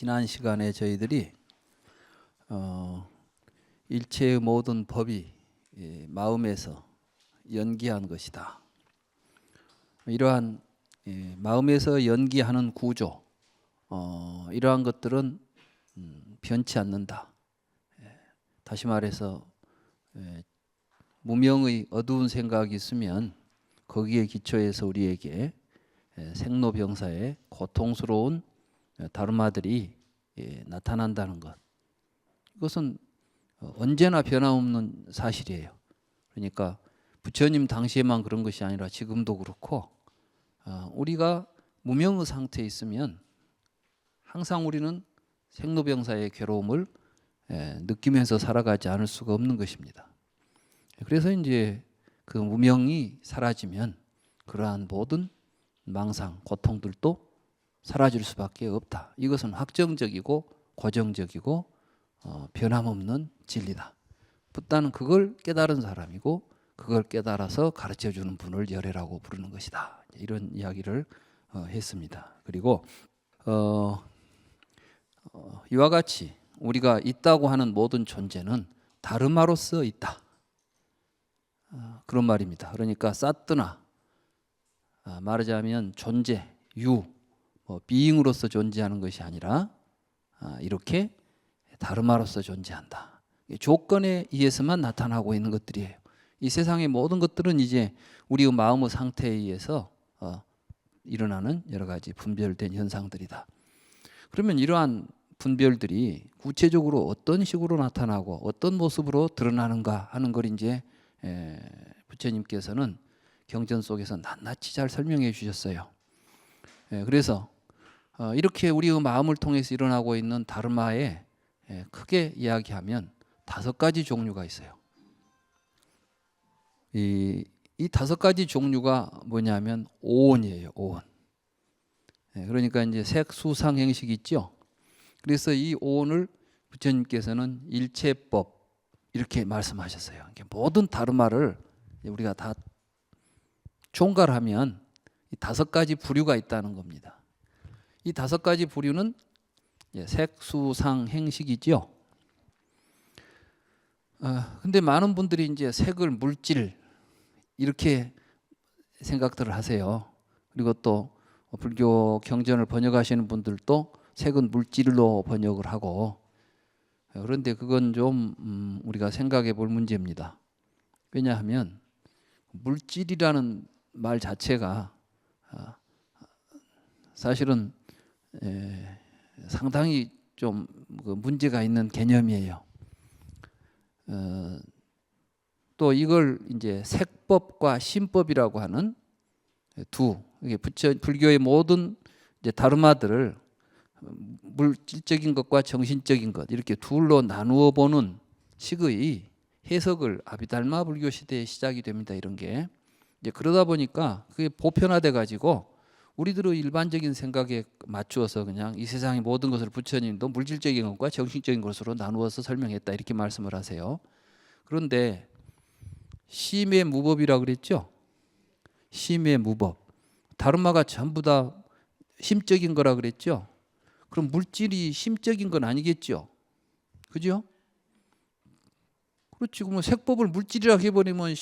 지난 시간에 저희들이 일체의 모든 법이 마음에서 연기한 것이다. 이러한 마음에서 연기하는 구조, 이러한 것들은 변치 않는다. 다시 말해서 무명의 어두운 생각이 있으면 거기에 기초해서 우리에게 생로병사의 고통스러운 다르마들이 나타난다는 것. 이것은 언제나 변함없는 사실이에요. 그러니까 부처님 당시에만 그런 것이 아니라 지금도 그렇고 우리가 무명의 상태에 있으면 항상 우리는 생로병사의 괴로움을 느끼면서 살아가지 않을 수가 없는 것입니다. 그래서 이제 그 무명이 사라지면 그러한 모든 망상, 고통들도 사라질 수밖에 없다. 이것은 확정적이고 고정적이고 변함없는 진리다. 붓다는 그걸 깨달은 사람이고 그걸 깨달아서 가르쳐주는 분을 열애라고 부르는 것이다. 이런 이야기를 했습니다. 그리고 이와 같이 우리가 있다고 하는 모든 존재는 다르마로서 있다. 그런 말입니다. 그러니까 사뜨나 말하자면 존재, 유, 비잉으로서 존재하는 것이 아니라 이렇게 다르마로서 존재한다. 조건에 의해서만 나타나고 있는 것들이에요. 이 세상의 모든 것들은 이제 우리의 마음의 상태에 의해서 일어나는 여러 가지 분별된 현상들이다. 그러면 이러한 분별들이 구체적으로 어떤 식으로 나타나고 어떤 모습으로 드러나는가 하는 걸 이제 부처님께서는 경전 속에서 낱낱이 잘 설명해 주셨어요. 그래서 이렇게 우리의 마음을 통해서 일어나고 있는 다르마에 크게 이야기하면 5가지 종류가 있어요. 이 5가지 종류가 뭐냐면 오온이에요. 오온. 그러니까 이제 색수상 행식이 있죠. 그래서 이 오온을 부처님께서는 일체법 이렇게 말씀하셨어요. 모든 다르마를 우리가 다 총괄하면 이 5가지 부류가 있다는 겁니다. 이 5가지 부류는 색수상 행식이죠. 근데 많은 분들이 이제 색을 물질 이렇게 생각들을 하세요. 그리고 또 불교 경전을 번역하시는 분들도 색은 물질로 번역을 하고, 그런데 그건 좀 우리가 생각해 볼 문제입니다. 왜냐하면 물질이라는 말 자체가 사실은 상당히 좀 문제가 있는 개념이에요. 또 이걸 이제 색법과 신법이라고 하는 이게 불교의 모든 이제 다르마들을 물질적인 것과 정신적인 것 이렇게 둘로 나누어 보는 식의 해석을 아비달마 불교 시대에 시작이 됩니다. 이런 게 이제 그러다 보니까 그게 보편화돼 가지고 우리들의 일반적인 생각에 맞추어서 그냥 이 세상의 모든 것을 부처님도 물질적인 것과 정신적인 것으로 나누어서 설명했다 이렇게 말씀을 하세요. 그런데 심의 무법이라 그랬죠. 심의 무법. 다르마가 전부 다 심적인 거라 그랬죠. 그럼 물질이 심적인 건 아니겠죠. 그죠? 그렇지. 그러면 색법을 물질이라고 해버리면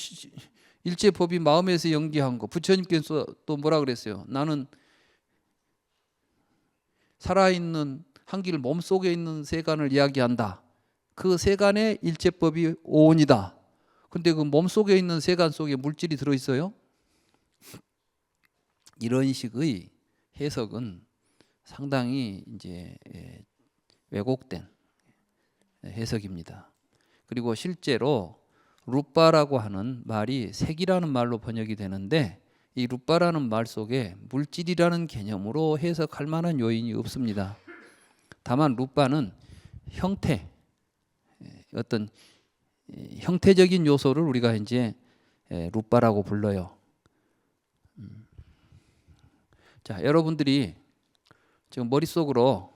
일체법이 마음에서 연기한 거. 부처님께서 또 뭐라 그랬어요? 나는 살아있는 한길 몸속에 있는 세간을 이야기한다. 그 세간의 일체법이 오온이다. 근데 그 몸속에 있는 세간 속에 물질이 들어있어요? 이런 식의 해석은 상당히 이제 왜곡된 해석입니다. 그리고 실제로 루빠라고 하는 말이 색이라는 말로 번역이 되는데 이 루빠라는 말 속에 물질이라는 개념으로 해석할 만한 요인이 없습니다. 다만 루빠는 형태, 어떤 형태적인 요소를 우리가 이제 루빠라고 불러요. 자, 여러분들이 지금 머릿속으로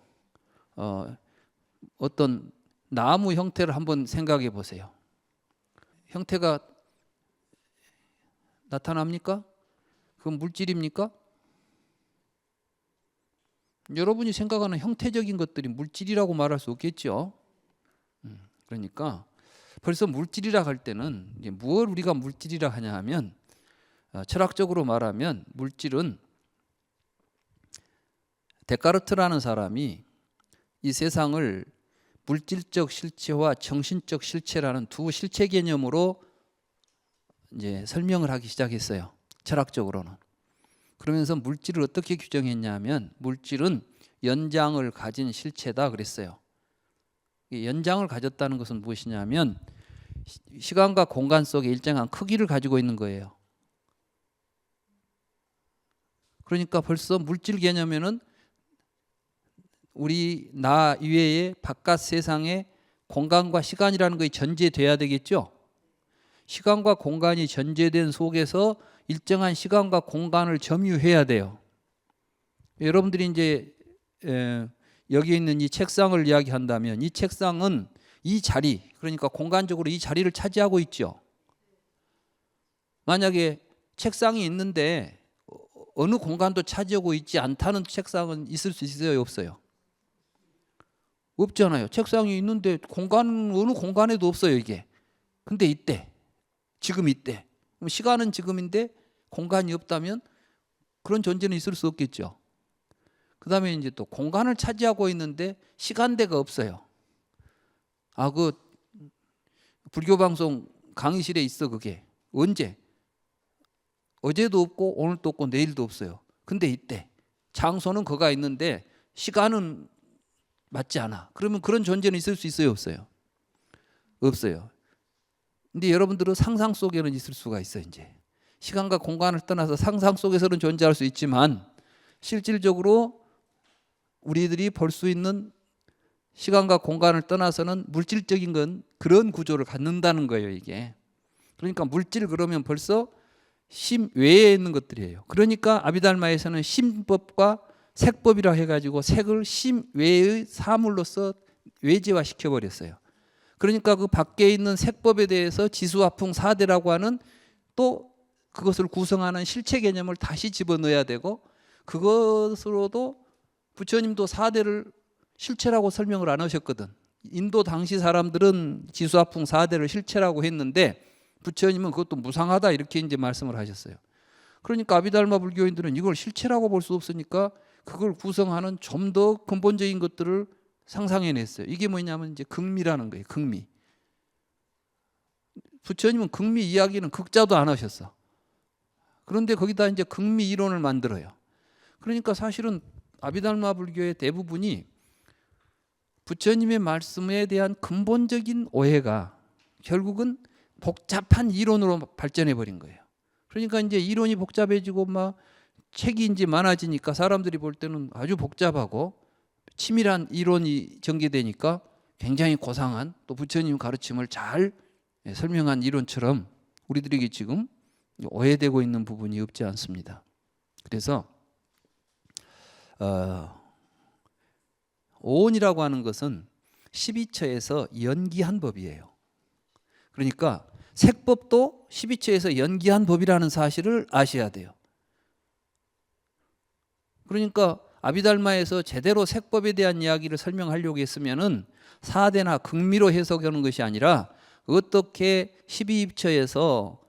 어떤 나무 형태를 한번 생각해 보세요. 형태가 나타납니까? 그건 물질입니까? 여러분이 생각하는 형태적인 것들이 물질이라고 말할 수 없겠죠. 그러니까 벌써 물질이라 할 때는 이제 무엇을 우리가 물질이라 하냐 하면 철학적으로 말하면 물질은 데카르트라는 사람이 이 세상을 물질적 실체와 정신적 실체라는 두 실체 개념으로 이제 설명을 하기 시작했어요. 철학적으로는. 그러면서 물질을 어떻게 규정했냐면 물질은 연장을 가진 실체다 그랬어요. 연장을 가졌다는 것은 무엇이냐면 시간과 공간 속에 일정한 크기를 가지고 있는 거예요. 그러니까 벌써 물질 개념에는 우리 나 이외에 바깥 세상에 공간과 시간이라는 것이 전제돼야 되겠죠. 시간과 공간이 전제된 속에서 일정한 시간과 공간을 점유해야 돼요. 여러분들이 이제 여기 있는 이 책상을 이야기한다면 이 책상은 이 자리, 그러니까 공간적으로 이 자리를 차지하고 있죠. 만약에 책상이 있는데 어느 공간도 차지하고 있지 않다는 책상은 있을 수 있어요, 없어요? 없잖아요. 책상이 있는데 공간은 어느 공간에도 없어요, 이게. 근데 있대. 지금 있대. 그럼 시간은 지금인데 공간이 없다면 그런 존재는 있을 수 없겠죠. 그 다음에 이제 또 공간을 차지하고 있는데 시간대가 없어요. 그 불교 방송 강의실에 있어, 그게. 언제? 어제도 없고 오늘도 없고 내일도 없어요. 근데 있대. 장소는 거가 있는데 시간은 맞지 않아. 그러면 그런 존재는 있을 수 있어요, 없어요? 없어요. 근데 여러분들은 상상 속에는 있을 수가 있어요. 이제 시간과 공간을 떠나서 상상 속에서는 존재할 수 있지만 실질적으로 우리들이 볼 수 있는 시간과 공간을 떠나서는 물질적인 건 그런 구조를 갖는다는 거예요, 이게. 그러니까 물질 그러면 벌써 심 외에 있는 것들이에요. 그러니까 아비달마에서는 심법과 색법이라 해가지고 색을 심 외의 사물로서 외제화 시켜버렸어요. 그러니까 그 밖에 있는 색법에 대해서 지수화풍 4대라고 하는 또 그것을 구성하는 실체 개념을 다시 집어넣어야 되고, 그것으로도 부처님도 4대를 실체라고 설명을 안 하셨거든. 인도 당시 사람들은 지수화풍 4대를 실체라고 했는데 부처님은 그것도 무상하다 이렇게 이제 말씀을 하셨어요. 그러니까 아비달마 불교인들은 이걸 실체라고 볼 수 없으니까 그걸 구성하는 좀 더 근본적인 것들을 상상해냈어요. 이게 뭐냐면 이제 극미라는 거예요. 극미. 부처님은 극미 이야기는 극자도 안 하셨어. 그런데 거기다 이제 극미 이론을 만들어요. 그러니까 사실은 아비달마 불교의 대부분이 부처님의 말씀에 대한 근본적인 오해가 결국은 복잡한 이론으로 발전해 버린 거예요. 그러니까 이제 이론이 복잡해지고 막 책이 이제 많아지니까 사람들이 볼 때는 아주 복잡하고 치밀한 이론이 전개되니까 굉장히 고상한 또 부처님 가르침을 잘 설명한 이론처럼 우리들에게 지금 오해되고 있는 부분이 없지 않습니다. 그래서 오온이라고 하는 것은 12처에서 연기한 법이에요. 그러니까 색법도 12처에서 연기한 법이라는 사실을 아셔야 돼요. 그러니까 아비달마에서 제대로 색법에 대한 이야기를 설명하려고 했으면은 4대나 극미로 해석하는 것이 아니라 어떻게 12입처에서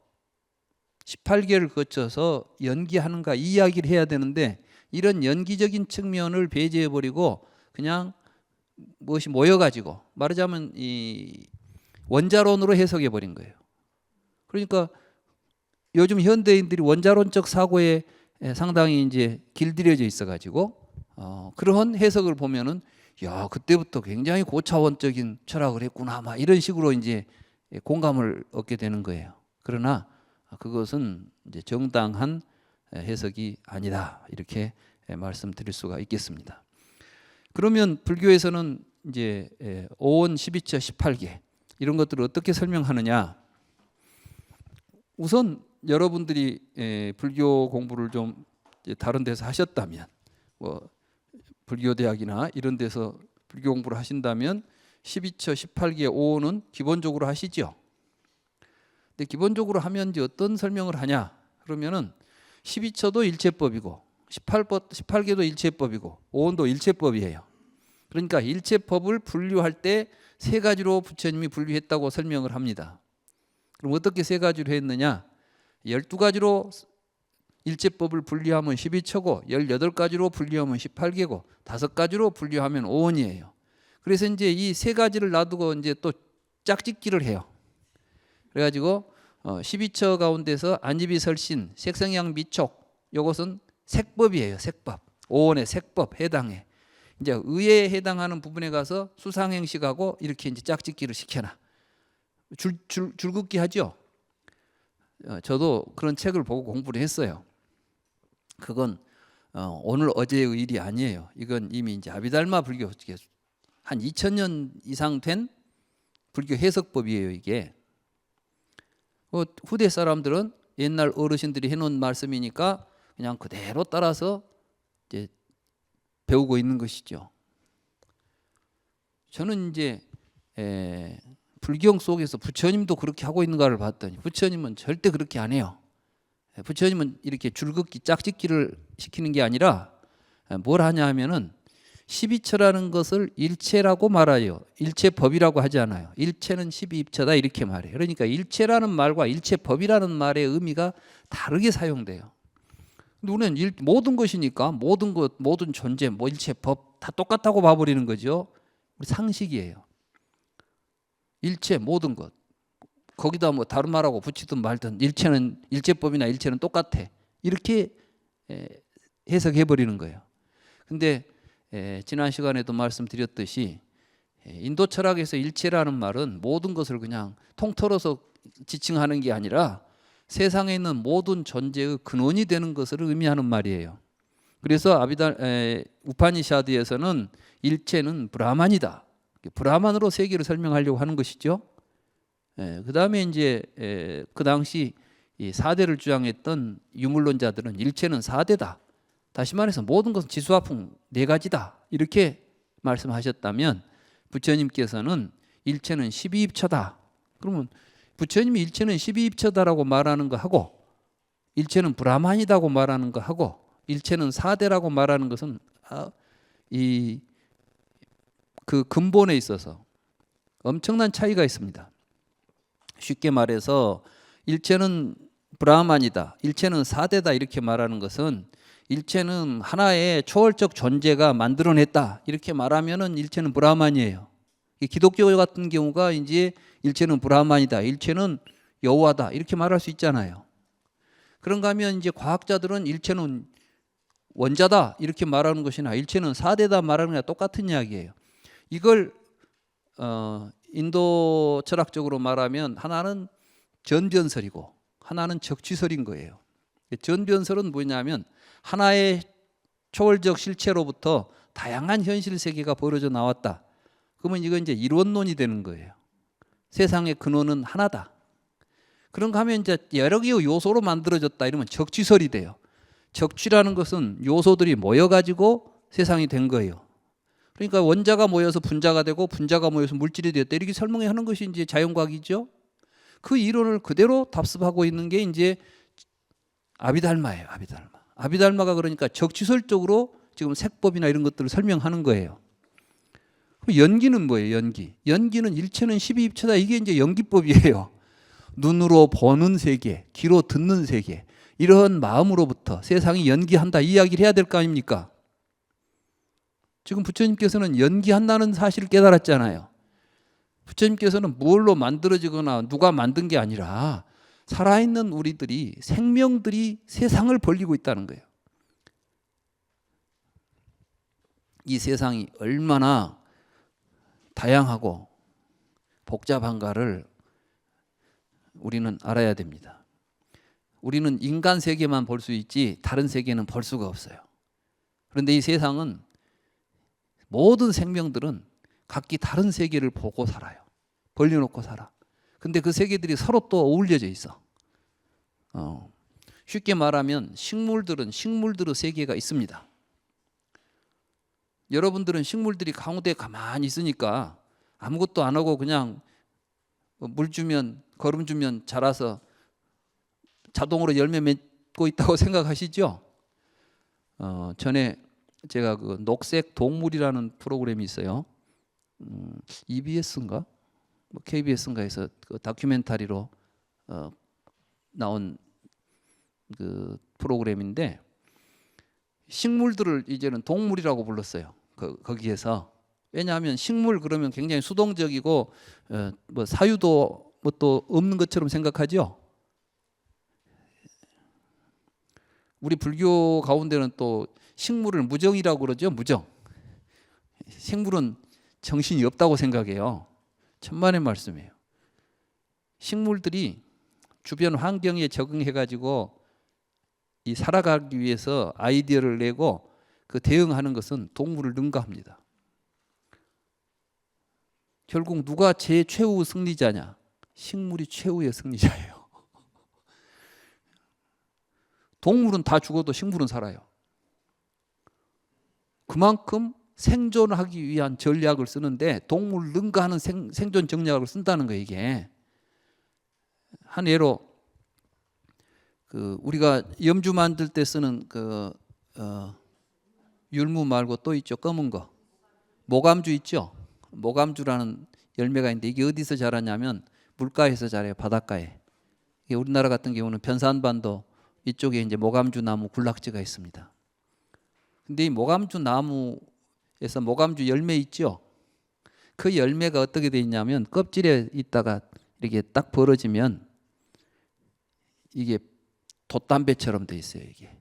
18개를 거쳐서 연기하는가 이 이야기를 해야 되는데, 이런 연기적인 측면을 배제해버리고 그냥 무엇이 모여가지고 말하자면 이 원자론으로 해석해버린 거예요. 그러니까 요즘 현대인들이 원자론적 사고에 상당히 이제 길들여져 있어가지고 그런 해석을 보면은 야, 그때부터 굉장히 고차원적인 철학을 했구나 막 이런 식으로 이제 공감을 얻게 되는 거예요. 그러나 그것은 이제 정당한 해석이 아니다 이렇게 말씀드릴 수가 있겠습니다. 그러면 불교에서는 이제 오온 12처 18개 이런 것들을 어떻게 설명하느냐? 우선 여러분들이 불교 공부를 좀 다른 데서 하셨다면, 뭐 불교대학이나 이런 데서 불교 공부를 하신다면 12처 18개 오온은 기본적으로 하시죠. 근데 기본적으로 하면 이제 어떤 설명을 하냐? 그러면은 12처도 일체법이고 18개도 일체법이고 오온도 일체법이에요. 그러니까 일체법을 분류할 때 세 가지로 부처님이 분류했다고 설명을 합니다. 그럼 어떻게 세 가지로 했느냐? 12가지로 일체법을 분류하면 12처고 18가지로 분류하면 18개고 5가지로 분류하면 오온이에요. 그래서 이제 이 세 가지를 놔두고 이제 또 짝짓기를 해요. 그래가지고 12처 가운데서 안집이설신, 색성향 미촉 이것은 색법이에요. 색법. 오온의 색법 해당해. 이제 의에 해당하는 부분에 가서 수상행식하고 이렇게 이제 짝짓기를 시켜놔. 줄긋기 하죠. 저도 그런 책을 보고 공부를 했어요. 그건 오늘 어제의 일이 아니에요. 이건 이미 이제 아비달마 불교 한 2000년 이상 된 불교 해석법이에요. 이게 후대 사람들은 옛날 어르신들이 해놓은 말씀이니까 그냥 그대로 따라서 이제 배우고 있는 것이죠. 저는 이제 불경 속에서 부처님도 그렇게 하고 있는가를 봤더니 부처님은 절대 그렇게 안 해요. 부처님은 이렇게 줄긋기 짝짓기를 시키는 게 아니라 뭘 하냐 하면은 12처라는 것을 일체라고 말해요. 일체법이라고 하지 않아요. 일체는 12입처다 이렇게 말해요. 그러니까 일체라는 말과 일체법이라는 말의 의미가 다르게 사용돼요. 우리는 모든 것이니까 모든 것, 모든 존재, 일체법 다 똑같다고 봐버리는 거죠. 우리 상식이에요. 일체 모든 것. 거기다 뭐 다른 말하고 붙이든 말든 일체는 일체법이나 일체는 똑같아. 이렇게 해석해 버리는 거예요. 근데 지난 시간에도 말씀드렸듯이 인도 철학에서 일체라는 말은 모든 것을 그냥 통틀어서 지칭하는 게 아니라 세상에 있는 모든 존재의 근원이 되는 것을 의미하는 말이에요. 그래서 우파니샤드에서는 일체는 브라만이다. 브라만으로 세계를 설명하려고 하는 것이죠. 그 다음에 이제 그 당시 이 사대를 주장했던 유물론자들은 일체는 사대다. 다시 말해서 모든 것은 지수화풍 네 가지다. 이렇게 말씀하셨다면 부처님께서는 일체는 12입처다. 그러면 부처님이 일체는 12입처다라고 말하는 거 하고 일체는 브라만이다고 말하는 거 하고 일체는 사대라고 말하는 것은 그 근본에 있어서 엄청난 차이가 있습니다. 쉽게 말해서 일체는 브라만이다, 일체는 사대다 이렇게 말하는 것은 일체는 하나의 초월적 존재가 만들어냈다 이렇게 말하면은 일체는 브라만이에요. 기독교 같은 경우가 이제 일체는 브라만이다, 일체는 여호와다 이렇게 말할 수 있잖아요. 그런가 하면 이제 과학자들은 일체는 원자다 이렇게 말하는 것이나 일체는 사대다 말하는 거랑 똑같은 이야기예요. 이걸 인도 철학적으로 말하면 하나는 전변설이고 하나는 적취설인 거예요. 전변설은 뭐냐면 하나의 초월적 실체로부터 다양한 현실 세계가 벌어져 나왔다. 그러면 이건 이제 이론론이 되는 거예요. 세상의 근원은 하나다. 그런가 하면 이제 여러 개의 요소로 만들어졌다 이러면 적취설이 돼요. 적취라는 것은 요소들이 모여가지고 세상이 된 거예요. 그러니까 원자가 모여서 분자가 되고 분자가 모여서 물질이 되었다 이렇게 설명하는 것이 이제 자연과학이죠. 그 이론을 그대로 답습하고 있는 게 이제 아비달마예요. 아비달마가 그러니까 적취설적으로 지금 색법이나 이런 것들을 설명하는 거예요. 연기는 뭐예요? 연기는 일체는 12입처다. 이게 이제 연기법이에요. 눈으로 보는 세계, 귀로 듣는 세계, 이런 마음으로부터 세상이 연기한다 이 이야기를 해야 될 거 아닙니까? 지금 부처님께서는 연기한다는 사실을 깨달았잖아요. 부처님께서는 뭘로 만들어지거나 누가 만든 게 아니라 살아있는 우리들이 생명들이 세상을 벌리고 있다는 거예요. 이 세상이 얼마나 다양하고 복잡한가를 우리는 알아야 됩니다. 우리는 인간 세계만 볼 수 있지 다른 세계는 볼 수가 없어요. 그런데 이 세상은 모든 생명들은 각기 다른 세계를 보고 살아요. 벌려놓고 살아. 근데 그 세계들이 서로 또 어울려져 있어. 쉽게 말하면 식물들은 식물들의 세계가 있습니다. 여러분들은 식물들이 가운데 가만히 있으니까 아무것도 안 하고 그냥 물 주면 거름 주면 자라서 자동으로 열매 맺고 있다고 생각하시죠? 전에 제가 그 녹색 동물이라는 프로그램이 있어요. EBS인가, 뭐 KBS인가에서 그 다큐멘터리로 나온 그 프로그램인데 식물들을 이제는 동물이라고 불렀어요. 거기에서. 왜냐하면 식물 그러면 굉장히 수동적이고 뭐 사유도 뭐 또 없는 것처럼 생각하죠. 우리 불교 가운데는 또 식물을 무정이라고 그러죠. 무정. 식물은 정신이 없다고 생각해요. 천만의 말씀이에요. 식물들이 주변 환경에 적응해 가지고 이 살아가기 위해서 아이디어를 내고 그 대응하는 것은 동물을 능가합니다. 결국 누가 최후 승리자냐? 식물이 최후의 승리자예요. 동물은 다 죽어도 식물은 살아요. 그만큼 생존하기 위한 전략을 쓰는데 동물을 능가하는 생존 전략을 쓴다는 거예요. 이게 한 예로 그 우리가 염주 만들 때 쓰는 그 율무 말고 또 있죠. 검은 거 모감주 있죠. 모감주라는 열매가 있는데 이게 어디서 자라냐면 물가에서 자라요. 바닷가에. 이게 우리나라 같은 경우는 변산반도 이쪽에 이제 모감주 나무 군락지가 있습니다. 근데 이 모감주 나무에서 모감주 열매 있죠. 그 열매가 어떻게 돼 있냐면 껍질에 있다가 이렇게 딱 벌어지면 이게 돛담배처럼 돼 있어요. 이게.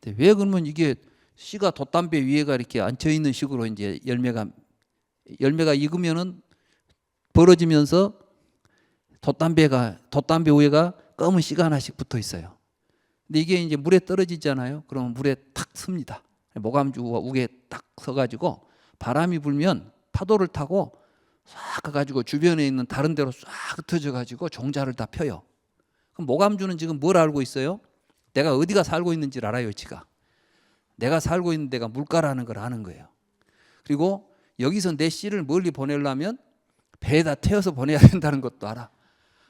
근데 왜 그러면 이게 씨가 돛담배 위에가 이렇게 앉혀 있는 식으로 이제 열매가 익으면은 벌어지면서 돛담배 위에가 검은 씨가 하나씩 붙어 있어요. 근데 이게 이제 물에 떨어지잖아요. 그러면 물에 탁 섭니다. 모감주가 우에 딱 서가지고 바람이 불면 파도를 타고 싹 가가지고 주변에 있는 다른 데로 싹 흩어져가지고 종자를 다 펴요. 그럼 모감주는 지금 뭘 알고 있어요? 내가 어디가 살고 있는지를 알아요. 지가. 내가 살고 있는 데가 물가라는 걸 아는 거예요. 그리고 여기서 내 씨를 멀리 보내려면 배에다 태워서 보내야 된다는 것도 알아.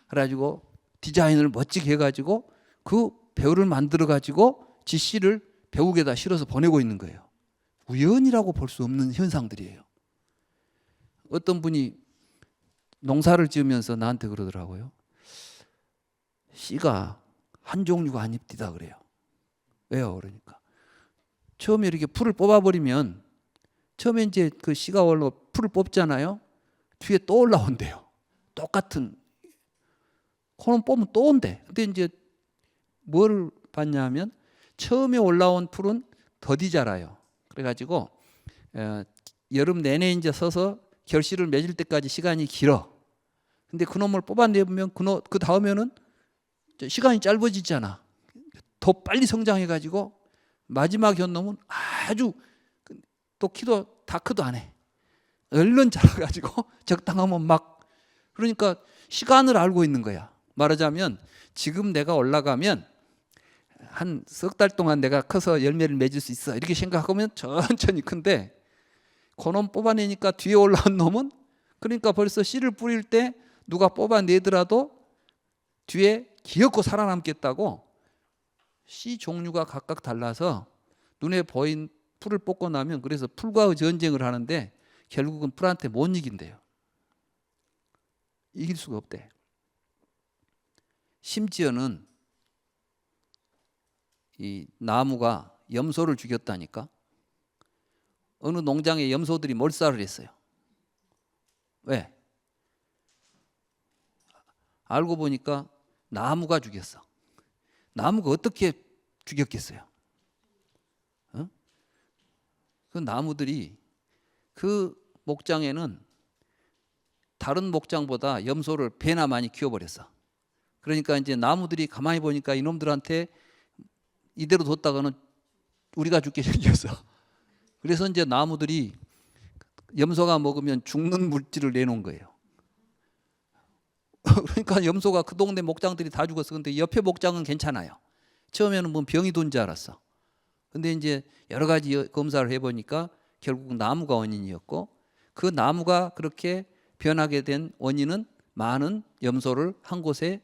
그래가지고 디자인을 멋지게 해가지고 그 배우를 만들어가지고 지 씨를 배우에다 실어서 보내고 있는 거예요. 우연이라고 볼 수 없는 현상들이에요. 어떤 분이 농사를 지으면서 나한테 그러더라고요. 씨가 한 종류가 아닙니다 그래요. 왜요? 그러니까 처음에 이렇게 풀을 뽑아버리면 처음에 이제 그 씨가 올라 풀을 뽑잖아요. 뒤에 또 올라온대요. 똑같은 코는 뽑으면 또 온대. 근데 이제 뭘 봤냐면 처음에 올라온 풀은 더디 자라요. 그래가지고 여름 내내 이제 서서 결실을 맺을 때까지 시간이 길어. 근데 그놈을 뽑아내보면 그 다음에는 시간이 짧아지잖아. 더 빨리 성장해가지고 마지막 현놈은 아주 또 키도 다크도 안 해. 얼른 자라가지고 적당하면 막 그러니까 시간을 알고 있는 거야. 말하자면 지금 내가 올라가면 한 석 달 동안 내가 커서 열매를 맺을 수 있어 이렇게 생각하면 천천히 큰데 그놈 뽑아내니까 뒤에 올라온 놈은 그러니까 벌써 씨를 뿌릴 때 누가 뽑아내더라도 뒤에 기어코 살아남겠다고 씨 종류가 각각 달라서 눈에 보인 풀을 뽑고 나면 그래서 풀과의 전쟁을 하는데 결국은 풀한테 못 이긴대요. 이길 수가 없대. 심지어는 이 나무가 염소를 죽였다니까. 어느 농장에 염소들이 몰살을 했어요. 왜? 알고 보니까 나무가 죽였어. 나무가 어떻게 죽였겠어요? 그 나무들이 그 목장에는 다른 목장보다 염소를 배나 많이 키워버렸어. 그러니까 이제 나무들이 가만히 보니까 이놈들한테 이대로 뒀다가는 우리가 죽게 생겼어. 그래서 이제 나무들이 염소가 먹으면 죽는 물질을 내놓은 거예요. 그러니까 염소가 그 동네 목장들이 다 죽었어. 근데 옆에 목장은 괜찮아요. 처음에는 뭐 병이 돈 줄 알았어. 근데 이제 여러 가지 검사를 해보니까 결국 나무가 원인이었고 그 나무가 그렇게 변하게 된 원인은 많은 염소를 한 곳에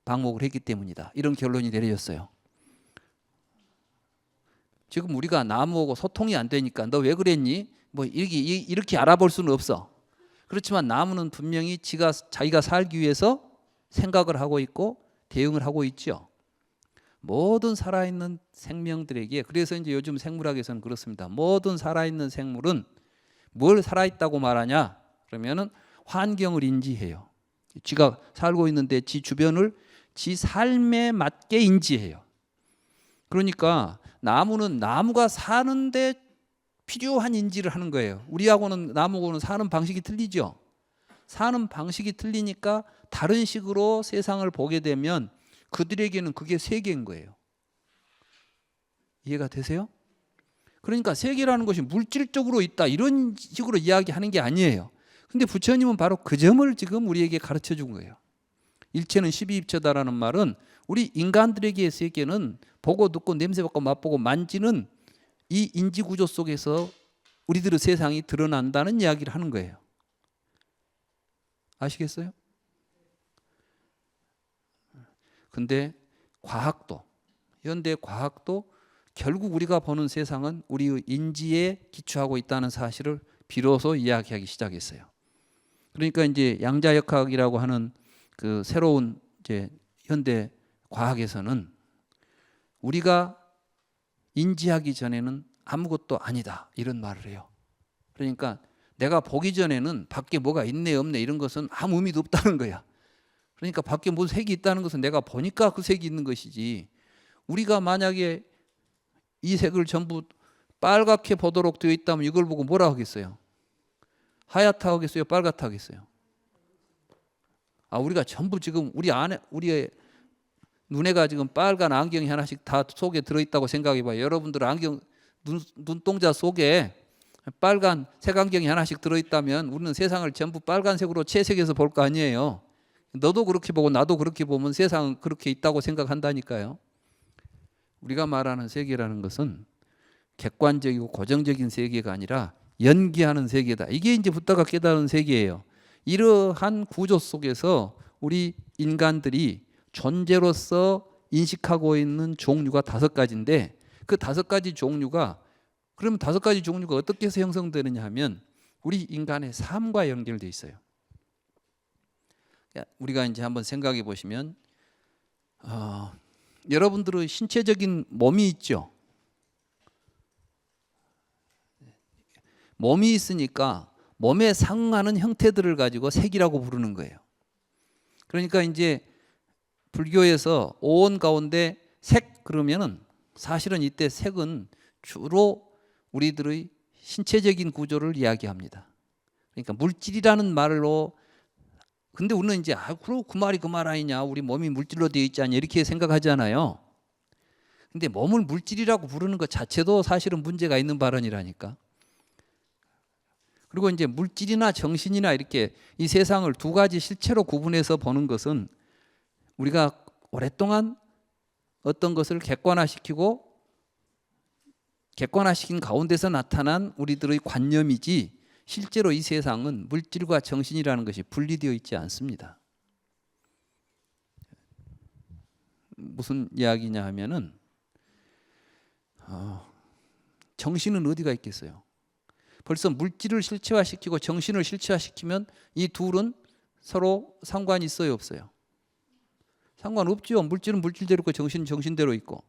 방목을 했기 때문이다. 이런 결론이 내려졌어요. 지금 우리가 나무하고 소통이 안 되니까 너 왜 그랬니? 뭐 이렇게 알아볼 수는 없어. 그렇지만 나무는 분명히 자기가 살기 위해서 생각을 하고 있고 대응을 하고 있죠. 모든 살아있는 생명들에게, 그래서 이제 요즘 생물학에서는 그렇습니다. 모든 살아있는 생물은 뭘 살아있다고 말하냐? 그러면은 환경을 인지해요. 지가 살고 있는데 지 주변을 지 삶에 맞게 인지해요. 그러니까 나무는 나무가 사는데 필요한 인지를 하는 거예요. 우리하고는 나무하고는 사는 방식이 틀리죠. 사는 방식이 틀리니까 다른 식으로 세상을 보게 되면 그들에게는 그게 세계인 거예요. 이해가 되세요? 그러니까 세계라는 것이 물질적으로 있다 이런 식으로 이야기하는 게 아니에요. 근데 부처님은 바로 그 점을 지금 우리에게 가르쳐 준 거예요. 일체는 12입처다라는 말은 우리 인간들에게의 세계는 보고 듣고 냄새맡고 맛보고 만지는 이 인지구조 속에서 우리들의 세상이 드러난다는 이야기를 하는 거예요. 아시겠어요? 근데 과학도, 현대 과학도 결국 우리가 보는 세상은 우리의 인지에 기초하고 있다는 사실을 비로소 이야기하기 시작했어요. 그러니까 이제 양자역학이라고 하는 그 새로운 이제 현대 과학에서는 우리가 인지하기 전에는 아무것도 아니다 이런 말을 해요. 그러니까 내가 보기 전에는 밖에 뭐가 있네 없네 이런 것은 아무 의미도 없다는 거야. 그러니까 밖에 무슨 색이 있다는 것은 내가 보니까 그 색이 있는 것이지, 우리가 만약에 이 색을 전부 빨갛게 보도록 되어 있다면 이걸 보고 뭐라 하겠어요? 하얗다 하겠어요? 빨갛다 하겠어요? 우리가 전부 지금 우리의 눈에가 지금 빨간 안경이 하나씩 다 속에 들어있다고 생각해 봐요. 여러분들 눈동자 속에 빨간 색안경이 하나씩 들어있다면 우리는 세상을 전부 빨간색으로 채색해서 볼 거 아니에요. 너도 그렇게 보고 나도 그렇게 보면 세상은 그렇게 있다고 생각한다니까요. 우리가 말하는 세계라는 것은 객관적이고 고정적인 세계가 아니라 연기하는 세계다. 이게 이제 붓다가 깨달은 세계예요. 이러한 구조 속에서 우리 인간들이 존재로서 인식하고 있는 종류가 5가지인데 그 5가지 종류가, 그러면 5가지 종류가 어떻게 해서 형성되느냐 하면 우리 인간의 삶과 연결되어 있어요. 우리가 이제 한번 생각해 보시면 여러분들의 신체적인 몸이 있죠. 몸이 있으니까 몸에 상응하는 형태들을 가지고 색이라고 부르는 거예요. 그러니까 이제 불교에서 오온 가운데 색 그러면은 사실은 이때 색은 주로 우리들의 신체적인 구조를 이야기합니다. 그러니까 물질이라는 말로, 근데 우리는 이제 그 말이 그 말 아니냐, 우리 몸이 물질로 되어 있지 않냐 이렇게 생각하잖아요. 근데 몸을 물질이라고 부르는 것 자체도 사실은 문제가 있는 발언이라니까. 그리고 이제 물질이나 정신이나 이렇게 이 세상을 2가지 실체로 구분해서 보는 것은 우리가 오랫동안 어떤 것을 객관화시킨 가운데서 나타난 우리들의 관념이지, 실제로 이 세상은 물질과 정신이라는 것이 분리되어 있지 않습니다. 무슨 이야기냐 하면은 정신은 어디가 있겠어요? 벌써 물질을 실체화시키고 정신을 실체화시키면 이 둘은 서로 상관이 있어요, 없어요? 상관없죠. 물질은 물질대로 있고 정신은 정신대로 있고.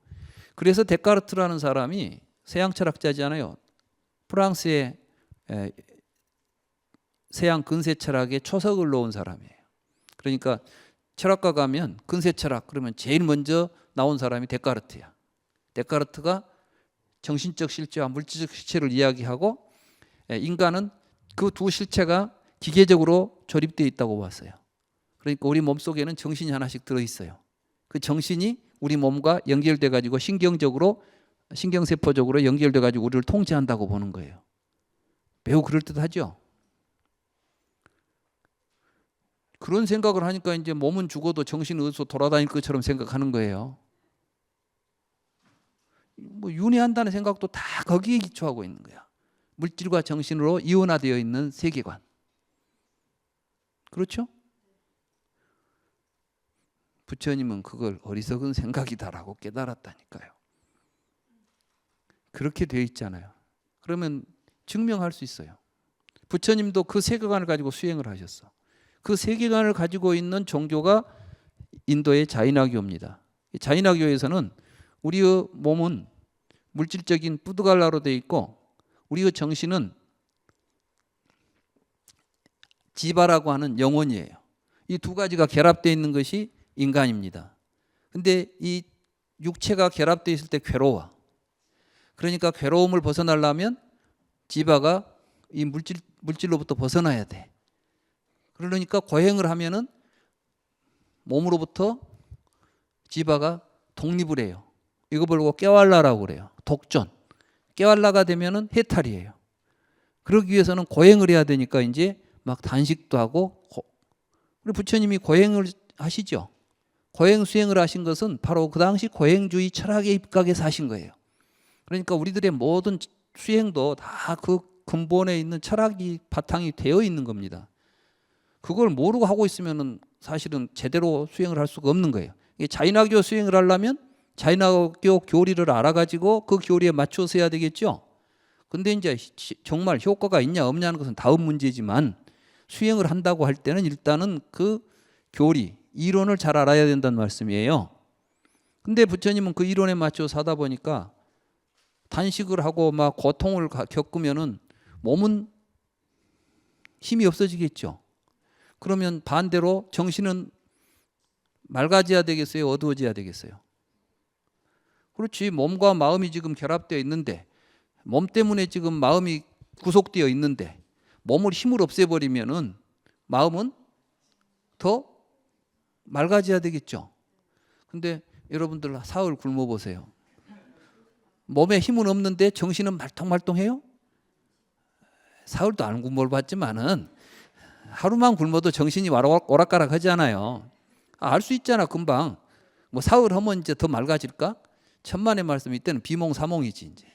그래서 데카르트라는 사람이 서양 철학자잖아요. 프랑스의 서양 근세 철학의 초석을 놓은 사람이에요. 그러니까 철학과 가면 근세 철학 그러면 제일 먼저 나온 사람이 데카르트야. 데카르트가 정신적 실체와 물질적 실체를 이야기하고 인간은 그 2 실체가 기계적으로 조립되어 있다고 봤어요. 그러니까 우리 몸속에는 정신이 하나씩 들어있어요. 그 정신이 우리 몸과 연결돼 가지고 신경세포적으로 연결돼 가지고 우리를 통제한다고 보는 거예요. 매우 그럴듯하죠. 그런 생각을 하니까 이제 몸은 죽어도 정신은 어디서 돌아다닐 것처럼 생각하는 거예요. 뭐 윤회한다는 생각도 다 거기에 기초하고 있는 거야. 물질과 정신으로 이원화되어 있는 세계관. 그렇죠? 부처님은 그걸 어리석은 생각이다라고 깨달았다니까요. 그렇게 되어 있잖아요. 그러면 증명할 수 있어요. 부처님도 그 세계관을 가지고 수행을 하셨어. 그 세계관을 가지고 있는 종교가 인도의 자이나교입니다. 자이나교에서는 우리의 몸은 물질적인 뿌드갈라로 되어 있고 우리의 정신은 지바라고 하는 영혼이에요. 이 두 가지가 결합되어 있는 것이 인간입니다. 근데 이 육체가 결합되어 있을 때 괴로워. 그러니까 괴로움을 벗어나려면 지바가 이 물질로부터 벗어나야 돼. 그러니까 고행을 하면은 몸으로부터 지바가 독립을 해요. 이거 보고 깨왈라라고 그래요. 독존. 깨왈라가 되면은 해탈이에요. 그러기 위해서는 고행을 해야 되니까 이제 막 단식도 하고, 우리 부처님이 고행을 하시죠. 고행 수행을 하신 것은 바로 그 당시 고행주의 철학에 입각해서 하신 거예요. 그러니까 우리들의 모든 수행도 다 그 근본에 있는 철학이 바탕이 되어 있는 겁니다. 그걸 모르고 하고 있으면은 사실은 제대로 수행을 할 수가 없는 거예요. 자인화교 수행을 하려면 자인화교 교리를 알아가지고 그 교리에 맞춰서 해야 되겠죠. 근데 이제 정말 효과가 있냐 없냐는 것은 다음 문제지만 수행을 한다고 할 때는 일단은 그 교리, 이론을 잘 알아야 된다는 말씀이에요. 근데 부처님은 그 이론에 맞춰서 하다 보니까 단식을 하고 막 고통을 겪으면은 몸은 힘이 없어지겠죠. 그러면 반대로 정신은 맑아져야 되겠어요? 어두워져야 되겠어요? 그렇지. 몸과 마음이 지금 결합되어 있는데 몸 때문에 지금 마음이 구속되어 있는데 몸을 힘을 없애버리면은 마음은 더 맑아져야 되겠죠. 근데 여러분들 사흘 굶어보세요. 몸에 힘은 없는데 정신은 말똥말똥해요? 사흘도 안 굶어봤지만은 하루만 굶어도 정신이 오락가락 하잖아요. 알 수 있잖아 금방. 뭐 사흘 하면 이제 더 맑아질까? 천만의 말씀, 이때는 비몽사몽이지 이제.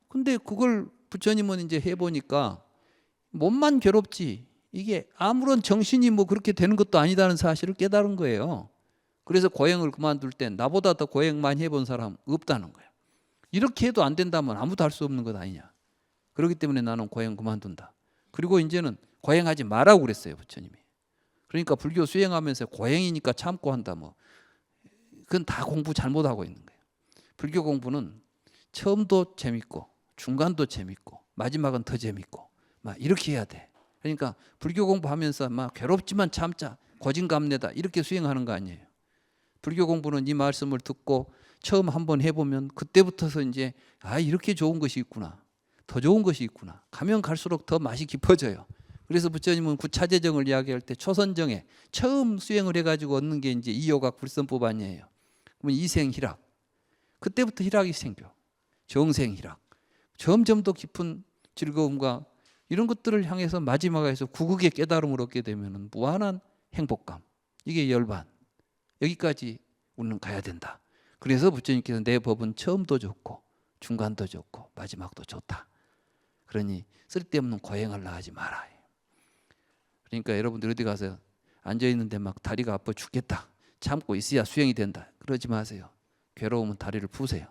근데 그걸 부처님은 이제 해보니까 몸만 괴롭지 이게 아무런 정신이 뭐 그렇게 되는 것도 아니다는 사실을 깨달은 거예요. 그래서 고행을 그만둘 땐 나보다 더 고행 많이 해본 사람 없다는 거예요. 이렇게 해도 안 된다면 아무도 할 수 없는 것 아니냐. 그렇기 때문에 나는 고행 그만둔다. 그리고 이제는 고행하지 말라고 그랬어요 부처님이. 그러니까 불교 수행하면서 고행이니까 참고 한다 뭐 그건 다 공부 잘못하고 있는 거예요. 불교 공부는 처음도 재밌고 중간도 재밌고 마지막은 더 재밌고 막 이렇게 해야 돼. 그러니까 불교 공부하면서 막 괴롭지만 참자 고진감래다 이렇게 수행하는 거 아니에요. 불교 공부는 이 말씀을 듣고 처음 한번 해보면 그때부터서 이제 아 이렇게 좋은 것이 있구나. 더 좋은 것이 있구나. 가면 갈수록 더 맛이 깊어져요. 그래서 부처님은 구차재정을 이야기할 때 초선정에 처음 수행을 해가지고 얻는 게 이제 이요각 불선법 아니에요. 그러면 이생희락. 그때부터 희락이 생겨. 정생희락. 점점 더 깊은 즐거움과 이런 것들을 향해서 마지막에서 구극의 깨달음을 얻게 되면 무한한 행복감. 이게 열반. 여기까지 우리는 가야 된다. 그래서 부처님께서 내 법은 처음도 좋고 중간도 좋고 마지막도 좋다. 그러니 쓸데없는 고행을 하지 마라. 그러니까 여러분들 어디 가서 앉아있는데 막 다리가 아파 죽겠다. 참고 있어야 수행이 된다. 그러지 마세요. 괴로우면 다리를 푸세요.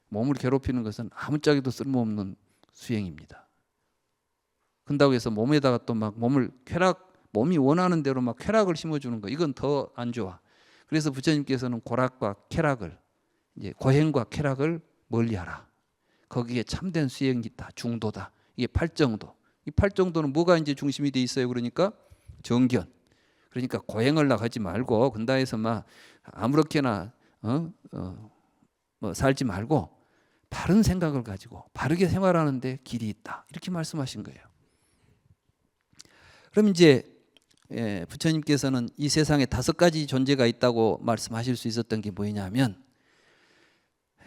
몸을 괴롭히는 것은 아무짝에도 쓸모없는 수행입니다. 그런다고 해서 몸에다가 또 막 몸이 원하는 대로 막 쾌락을 심어주는 거 이건 더 안 좋아. 그래서 부처님께서는 고락과 쾌락을 이제 고행과 쾌락을 멀리하라. 거기에 참된 수행이 있다. 중도다. 이게 팔정도. 이 팔정도는 뭐가 이제 중심이 돼 있어요? 그러니까 정견. 그러니까 고행을 나가지 말고 근다해서 막 아무렇게나 뭐 살지 말고 바른 생각을 가지고 바르게 생활하는데 길이 있다. 이렇게 말씀하신 거예요. 그럼 이제 부처님께서는 이 세상에 5가지 존재가 있다고 말씀하실 수 있었던 게 뭐냐면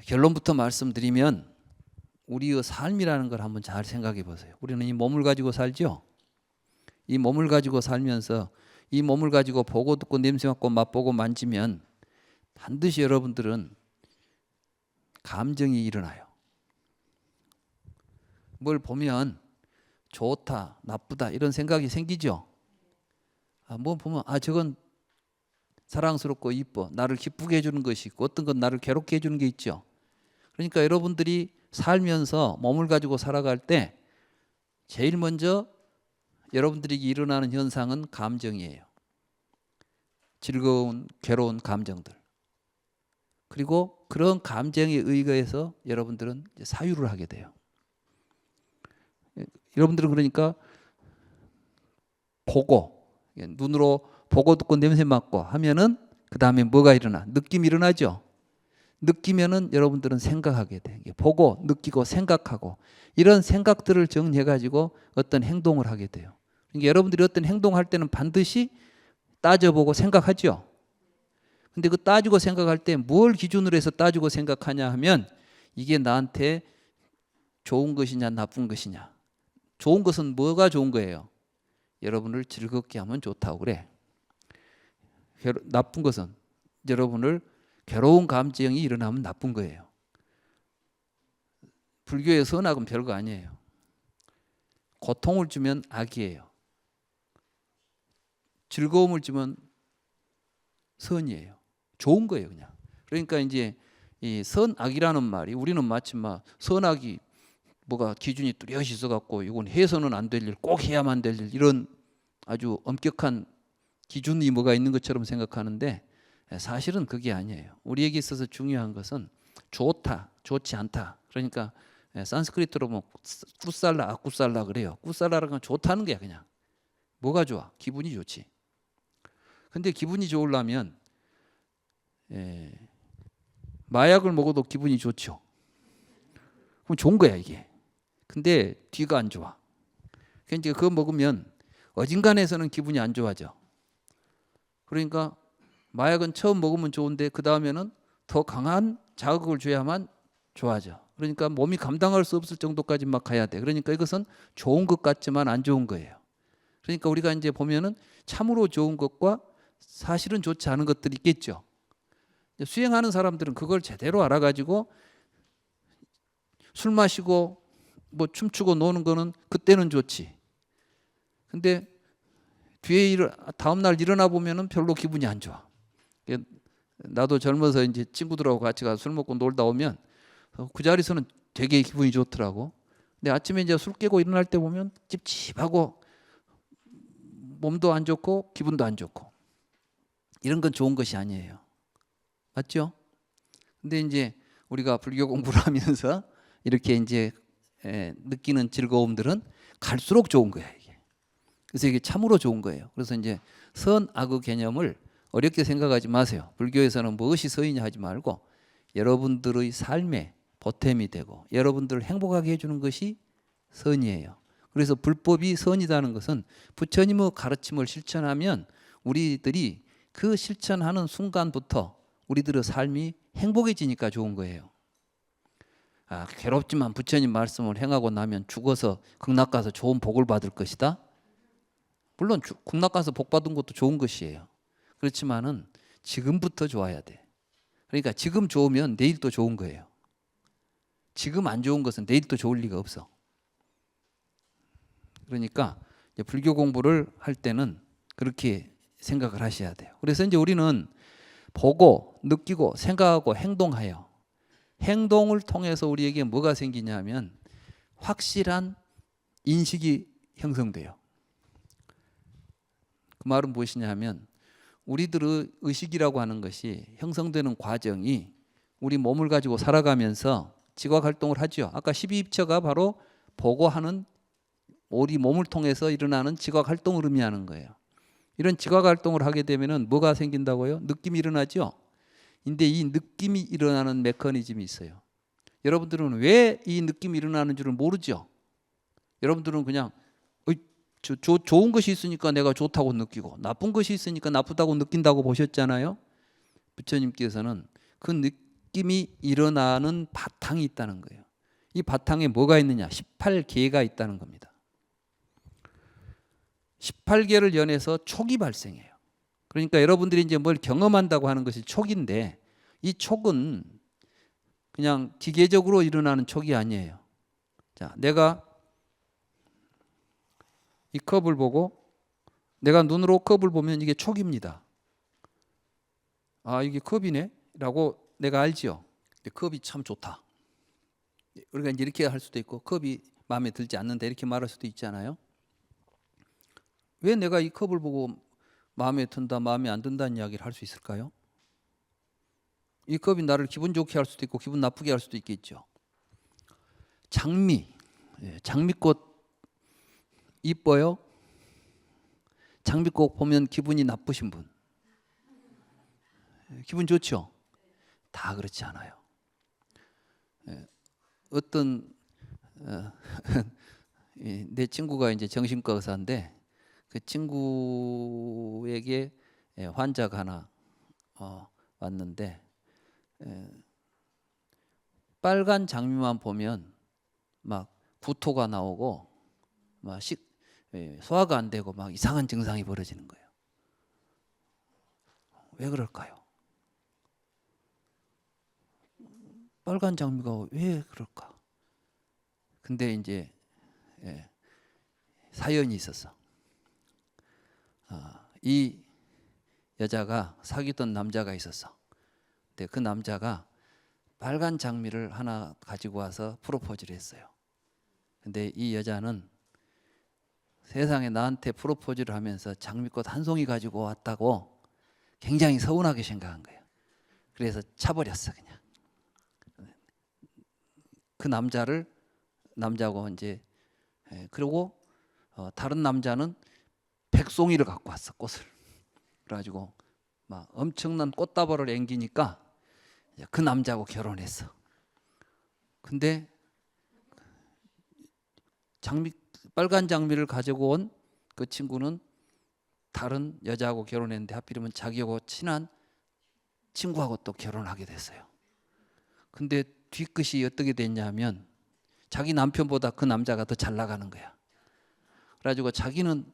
결론부터 말씀드리면 우리의 삶이라는 걸 한번 잘 생각해 보세요. 우리는 이 몸을 가지고 살죠. 이 몸을 가지고 살면서 이 몸을 가지고 보고 듣고 냄새 맡고 맛보고 만지면 반드시 여러분들은 감정이 일어나요. 뭘 보면 좋다, 나쁘다 이런 생각이 생기죠. 뭐 보면 저건 사랑스럽고 이뻐 나를 기쁘게 해주는 것이 있고 어떤 건 나를 괴롭게 해주는 게 있죠. 그러니까 여러분들이 살면서 몸을 가지고 살아갈 때 제일 먼저 여러분들에게 일어나는 현상은 감정이에요. 즐거운, 괴로운 감정들. 그리고 그런 감정에 의거해서 여러분들은 이제 사유를 하게 돼요. 여러분들은 그러니까 보고, 눈으로 보고 듣고 냄새 맡고 하면은 그 다음에 뭐가 일어나? 느낌이 일어나죠. 느끼면은 여러분들은 생각하게 돼. 보고 느끼고 생각하고 이런 생각들을 정리해 가지고 어떤 행동을 하게 돼요. 그러니까 여러분들이 어떤 행동할 때는 반드시 따져보고 생각하죠. 근데 그 따지고 생각할 때 뭘 기준으로 해서 따지고 생각하냐 하면 이게 나한테 좋은 것이냐 나쁜 것이냐. 좋은 것은 뭐가 좋은 거예요? 여러분을 즐겁게 하면 좋다고 그래. 나쁜 것은 여러분을 괴로운 감정이 일어나면 나쁜 거예요. 불교의 선악은 별거 아니에요. 고통을 주면 악이에요. 즐거움을 주면 선이에요. 좋은 거예요, 그냥. 그러니까 이제 이 선악이라는 말이 우리는 마치 막 선악이 뭐가 기준이 뚜렷이 있어갖고 이건 해서는 안 될 일, 꼭 해야만 될 일 이런 아주 엄격한 기준이 뭐가 있는 것처럼 생각하는데 사실은 그게 아니에요. 우리에게 있어서 중요한 것은 좋다, 좋지 않다. 그러니까 산스크리트로 뭐 꾸살라, 아꾸살라 그래요. 꾸살라라는 건 좋다는 거야 그냥. 뭐가 좋아? 기분이 좋지. 근데 기분이 좋으려면 마약을 먹어도 기분이 좋죠. 그럼 좋은 거야 이게. 근데 뒤가 안 좋아. 그러니까 그거 먹으면 어딘간에서는 기분이 안 좋아져. 그러니까 마약은 처음 먹으면 좋은데 그 다음에는 더 강한 자극을 줘야만 좋아져. 그러니까 몸이 감당할 수 없을 정도까지 막 가야 돼. 그러니까 이것은 좋은 것 같지만 안 좋은 거예요. 그러니까 우리가 이제 보면은 참으로 좋은 것과 사실은 좋지 않은 것들이 있겠죠. 수행하는 사람들은 그걸 제대로 알아가지고 술 마시고 뭐 춤추고 노는 거는 그때는 좋지. 근데 뒤에 다음 날 일어나 보면은 별로 기분이 안 좋아. 나도 젊어서 이제 친구들하고 같이 가서 술 먹고 놀다 오면 그 자리에서는 되게 기분이 좋더라고. 근데 아침에 이제 술 깨고 일어날 때 보면 찝찝하고 몸도 안 좋고 기분도 안 좋고 이런 건 좋은 것이 아니에요. 맞죠? 근데 이제 우리가 불교 공부를 하면서 이렇게 이제 느끼는 즐거움들은 갈수록 좋은 거야 이게. 그래서 이게 참으로 좋은 거예요. 그래서 이제 선악의 개념을 어렵게 생각하지 마세요. 불교에서는 무엇이 선이냐 하지 말고 여러분들의 삶에 보탬이 되고 여러분들을 행복하게 해주는 것이 선이에요. 그래서 불법이 선이라는 것은 부처님의 가르침을 실천하면 우리들이 그 실천하는 순간부터 우리들의 삶이 행복해지니까 좋은 거예요. 괴롭지만 부처님 말씀을 행하고 나면 죽어서 극락 가서 좋은 복을 받을 것이다. 물론 극락 가서 복 받은 것도 좋은 것이에요. 그렇지만은 지금부터 좋아야 돼. 그러니까 지금 좋으면 내일 또 좋은 거예요. 지금 안 좋은 것은 내일 또 좋을 리가 없어. 그러니까 불교 공부를 할 때는 그렇게 생각을 하셔야 돼요. 그래서 이제 우리는 보고 느끼고 생각하고 행동해요. 행동을 통해서 우리에게 뭐가 생기냐면 확실한 인식이 형성돼요. 그 말은 무엇이냐 하면 우리들의 의식이라고 하는 것이 형성되는 과정이 우리 몸을 가지고 살아가면서 지각 활동을 하죠. 아까 12입처가 바로 보고 하는 우리 몸을 통해서 일어나는 지각 활동을 의미하는 거예요. 이런 지각 활동을 하게 되면은 뭐가 생긴다고요? 느낌이 일어나죠. 근데 이 느낌이 일어나는 메커니즘이 있어요. 여러분들은 왜 이 느낌이 일어나는 줄을 모르죠. 여러분들은 그냥 좋은 것이 있으니까 내가 좋다고 느끼고 나쁜 것이 있으니까 나쁘다고 느낀다고 보셨잖아요. 부처님께서는 그 느낌이 일어나는 바탕이 있다는 거예요. 이 바탕에 뭐가 있느냐? 18개가 있다는 겁니다. 18개를 연해서 촉이 발생해요. 그러니까 여러분들이 이제 뭘 경험한다고 하는 것이 촉인데 이 촉은 그냥 기계적으로 일어나는 촉이 아니에요. 자, 내가 이 컵을 보고 내가 눈으로 컵을 보면 이게 촉입니다. 이게 컵이네 라고 내가 알지요. 컵이 참 좋다. 우리가 이제 이렇게 할 수도 있고, 컵이 마음에 들지 않는다 이렇게 말할 수도 있잖아요. 왜 내가 이 컵을 보고 마음에 든다, 마음에 안 든다는 이야기를 할 수 있을까요? 이 컵이 나를 기분 좋게 할 수도 있고 기분 나쁘게 할 수도 있겠죠. 장미, 장미꽃 이뻐요? 장미꽃 보면 기분이 나쁘신 분, 기분 좋죠? 다 그렇지 않아요. 어떤 내 친구가 이제 정신과 의사인데 그 친구에게 환자가 하나 왔는데 빨간 장미만 보면 막 구토가 나오고 막 소화가 안 되고 막 이상한 증상이 벌어지는 거예요. 왜 그럴까요? 빨간 장미가 왜 그럴까? 근데 이제 사연이 있었어. 이 여자가 사귀던 남자가 있었어. 근데 그 남자가 빨간 장미를 하나 가지고 와서 프로포즈를 했어요. 근데 이 여자는 세상에 나한테 프로포즈를 하면서 장미꽃 한 송이 가지고 왔다고 굉장히 서운하게 생각한 거예요. 그래서 차버렸어 그냥. 그 남자고 이제 그리고 다른 남자는 100송이를 갖고 왔어 꽃을. 그래가지고 막 엄청난 꽃다발을 앵기니까 그 남자하고 결혼했어. 근데 빨간 장미를 가지고 온 그 친구는 다른 여자하고 결혼했는데 하필이면 자기하고 친한 친구하고 또 결혼하게 됐어요. 근데 뒤끝이 어떻게 됐냐면 자기 남편보다 그 남자가 더 잘 나가는 거야. 그래가지고 자기는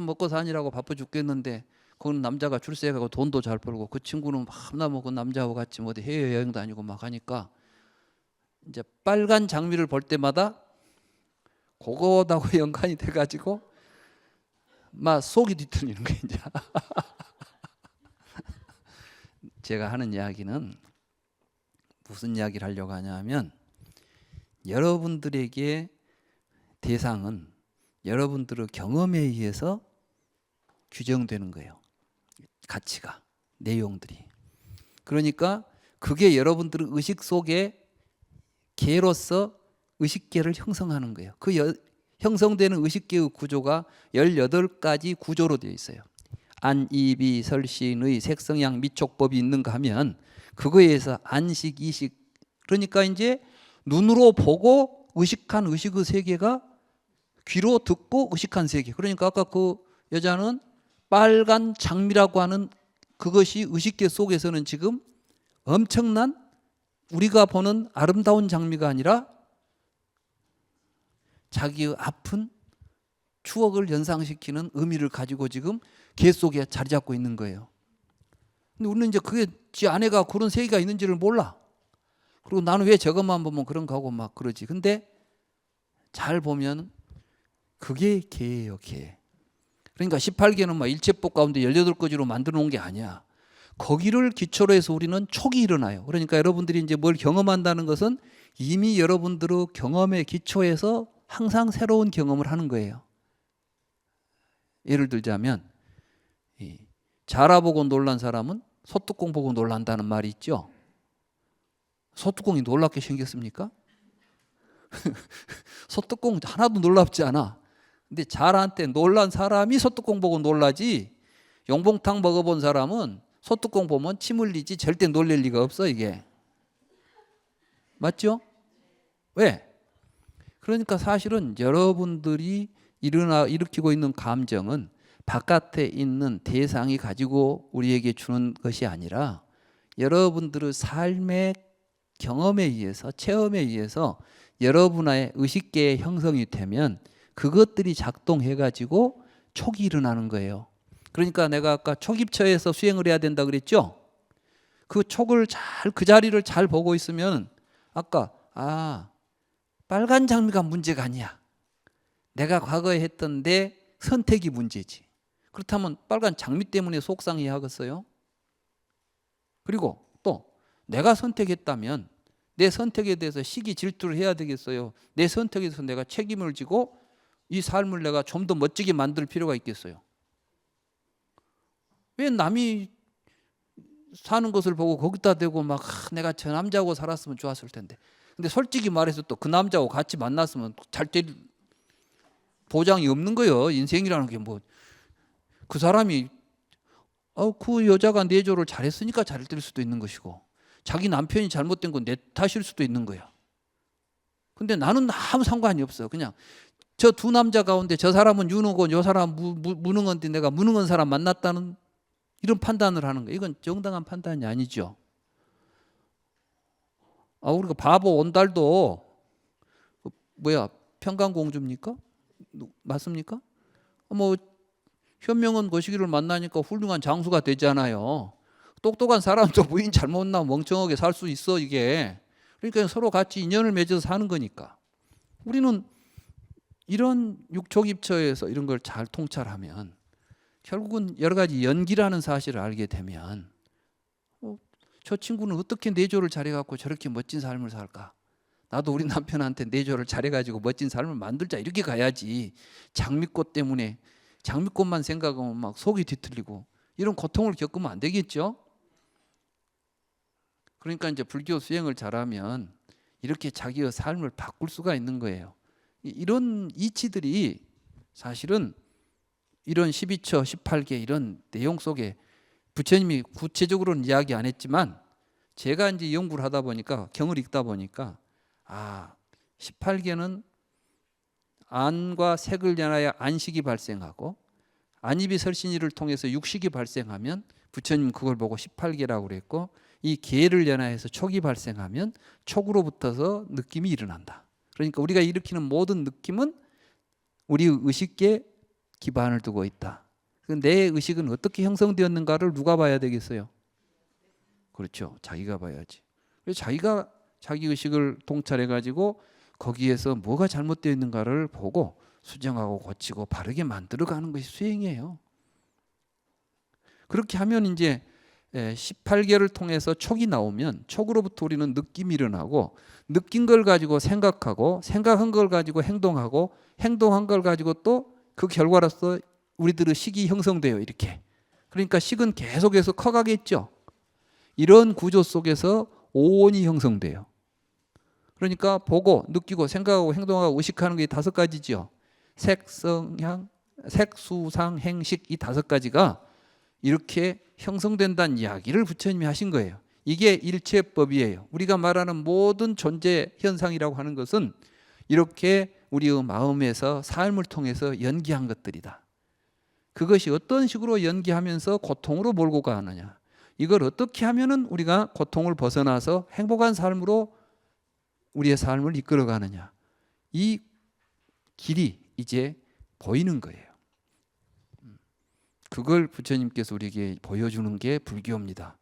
먹고 사니라고 바빠 죽겠는데 그 남자가 출세해가고 돈도 잘 벌고 그 친구는 막 그 남자하고 같이 어디 해외여행 다니고 막 하니까 이제 빨간 장미를 볼 때마다 그거하고 연관이 돼가지고 막 속이 뒤틀리는 거예요. 이제. 제가 하는 이야기는 무슨 이야기를 하려고 하냐면 여러분들에게 대상은 여러분들의 경험에 의해서 규정되는 거예요. 가치가, 내용들이. 그러니까 그게 여러분들의 의식 속에 개로서 의식계를 형성하는 거예요. 형성되는 의식계의 구조가 18가지 구조로 되어 있어요. 안, 이, 비, 설, 시, 의, 색, 성향, 미촉법이 있는가 하면 그거에 의해서 안식, 이식, 그러니까 이제 눈으로 보고 의식한 의식의 세계가 귀로 듣고 의식한 세계. 그러니까 아까 그 여자는 빨간 장미라고 하는 그것이 의식계 속에서는 지금 엄청난 우리가 보는 아름다운 장미가 아니라 자기의 아픈 추억을 연상시키는 의미를 가지고 지금 개 속에 자리 잡고 있는 거예요. 근데 우리는 이제 그게 지 아내가 그런 세계가 있는지를 몰라. 그리고 나는 왜 저것만 보면 그런가 하고 막 그러지. 근데 잘 보면 그게 개예요, 개. 그러니까 18개는 막 일체법 가운데 18가지로 만들어 놓은 게 아니야. 거기를 기초로 해서 우리는 촉이 일어나요. 그러니까 여러분들이 이제 뭘 경험한다는 것은 이미 여러분들의 경험의 기초에서 항상 새로운 경험을 하는 거예요. 예를 들자면 자라 보고 놀란 사람은 소뚜껑 보고 놀란다는 말이 있죠. 소뚜껑이 놀랍게 생겼습니까? 소뚜껑 하나도 놀랍지 않아. 근데 자라한테 놀란 사람이 소뚜껑 보고 놀라지 용봉탕 먹어본 사람은 소뚜껑 보면 침 흘리지 절대 놀랄 리가 없어 이게. 맞죠? 왜? 그러니까 사실은 여러분들이 일으키고 있는 감정은 바깥에 있는 대상이 가지고 우리에게 주는 것이 아니라 여러분들의 삶의 경험에 의해서 체험에 의해서 여러분의 의식계의 형성이 되면 그것들이 작동해 가지고 촉이 일어나는 거예요. 그러니까 내가 아까 촉입처에서 수행을 해야 된다 그랬죠? 그 촉을 그 자리를 잘 보고 있으면 아까 빨간 장미가 문제가 아니야. 내가 과거에 했던 내 선택이 문제지. 그렇다면 빨간 장미 때문에 속상해 하겠어요? 그리고 또 내가 선택했다면 내 선택에 대해서 시기 질투를 해야 되겠어요? 내 선택에 대해서 내가 책임을 지고 이 삶을 내가 좀 더 멋지게 만들 필요가 있겠어요? 왜 남이 사는 것을 보고 거기다 대고 막 내가 저 남자하고 살았으면 좋았을 텐데. 근데 솔직히 말해서 또 그 남자하고 같이 만났으면 잘 될 보장이 없는 거예요. 인생이라는 게 뭐 그 사람이 그 여자가 내조를 잘했으니까 잘 될 수도 있는 것이고 자기 남편이 잘못된 건 내 탓일 수도 있는 거야. 근데 나는 아무 상관이 없어. 그냥 저 두 남자 가운데 저 사람은 유능하고 저 사람은 무능한데 내가 무능한 사람 만났다는 이런 판단을 하는 거예요. 이건 정당한 판단이 아니죠. 우리가 바보 온달도 평강공주입니까? 맞습니까? 뭐 현명한 거시기를 만나니까 훌륭한 장수가 되잖아요. 똑똑한 사람도 부인 잘못 나면 멍청하게 살 수 있어 이게. 그러니까 서로 같이 인연을 맺어서 사는 거니까. 우리는 이런 육촉입처에서 이런 걸 잘 통찰하면 결국은 여러 가지 연기라는 사실을 알게 되면 저 친구는 어떻게 내조를 잘해갖고 저렇게 멋진 삶을 살까? 나도 우리 남편한테 내조를 잘해가지고 멋진 삶을 만들자 이렇게 가야지. 장미꽃 때문에 장미꽃만 생각하면 막 속이 뒤틀리고 이런 고통을 겪으면 안 되겠죠? 그러니까 이제 불교 수행을 잘하면 이렇게 자기의 삶을 바꿀 수가 있는 거예요. 이런 이치들이 사실은 이런 12처, 18개 이런 내용 속에 부처님이 구체적으로는 이야기 안 했지만 제가 이제 연구를 하다 보니까 경을 읽다 보니까 18개는 안과 색을 연하여 안식이 발생하고 안입이 설신이를 통해서 육식이 발생하면 부처님 그걸 보고 18개라고 그랬고 이 계를 연하여서 촉이 발생하면 촉으로부터서 느낌이 일어난다. 그러니까 우리가 일으키는 모든 느낌은 우리 의식에 기반을 두고 있다. 내 의식은 어떻게 형성되었는가를 누가 봐야 되겠어요? 그렇죠. 자기가 봐야지. 그래서 자기가 자기 의식을 통찰해 가지고 거기에서 뭐가 잘못되어 있는가를 보고 수정하고 고치고 바르게 만들어가는 것이 수행이에요. 그렇게 하면 이제 18개를 통해서 촉이 나오면 촉으로부터 우리는 느낌이 일어나고 느낀 걸 가지고 생각하고 생각한 걸 가지고 행동하고 행동한 걸 가지고 또 그 결과로서 우리들의 식이 형성돼요. 이렇게. 그러니까 식은 계속해서 커가겠죠. 이런 구조 속에서 오온이 형성돼요. 그러니까 보고 느끼고 생각하고 행동하고 의식하는 게 5가지죠. 색, 성향, 색, 수상, 행식 이 5가지가 이렇게 형성된다는 이야기를 부처님이 하신 거예요. 이게 일체법이에요. 우리가 말하는 모든 존재 현상이라고 하는 것은 이렇게 우리의 마음에서 삶을 통해서 연기한 것들이다. 그것이 어떤 식으로 연기하면서 고통으로 몰고 가느냐. 이걸 어떻게 하면은 우리가 고통을 벗어나서 행복한 삶으로 우리의 삶을 이끌어 가느냐. 이 길이 이제 보이는 거예요. 그걸 부처님께서 우리에게 보여주는 게 불교입니다.